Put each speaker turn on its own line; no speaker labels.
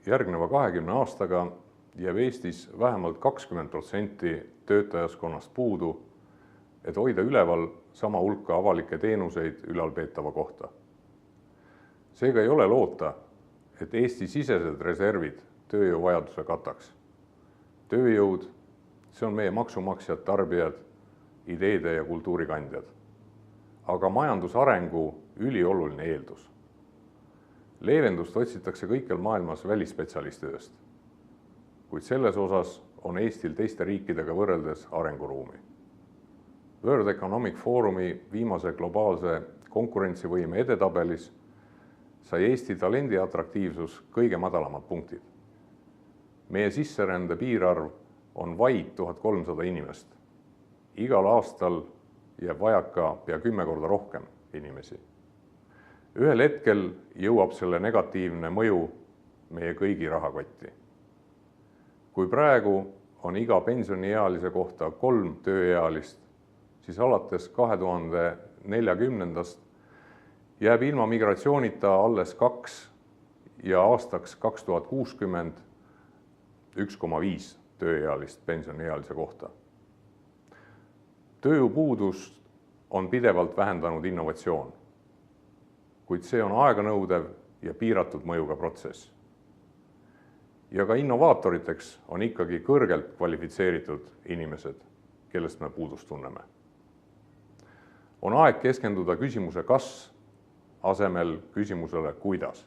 järgneva 20 aastaga jääb Eestis vähemalt 20% töötajaskonnast puudu, et hoida üleval sama hulka avalikke teenuseid ülalpeetava kohta. Seega ei ole loota, et Eesti-sisesed reservid tööjõuvajaduse kataks. Tööjõud, see on meie maksumaksjad, tarbijad, ideede ja kultuurikandjad. Aga majandusarengu ülioluline eeldus. Leevendust otsitakse kõikjal maailmas välisspetsialistidest, kuid selles osas on Eestil teiste riikidega võrreldes arenguruumi. World Economic Forumi viimase globaalse konkurentsivõime edetabelis sai Eesti talendi atraktiivsus kõige madalamad punktid. Meie sisserände piirarv on vaid 1300 inimest. Igal aastal jääb vajaka pea 10 korda rohkem inimesi. Ühel hetkel jõuab selle negatiivne mõju meie kõigi rahakotti. Kui praegu on iga pensioniealise kohta 3 tööealist, siis alates 2040. jääb ilma migratsioonita alles 2 ja aastaks 2060 1,5 tööealist pensioniealise kohta. Tööjõupuudust on pidevalt vähendanud innovatsioon, kuid see on aeganõudev ja piiratud mõjuga protsess. Ja ka innovaatoriteks on ikkagi kõrgelt kvalifitseeritud inimesed, kellest me puudust tunneme. On aeg keskenduda küsimuse kas asemel küsimusele kuidas.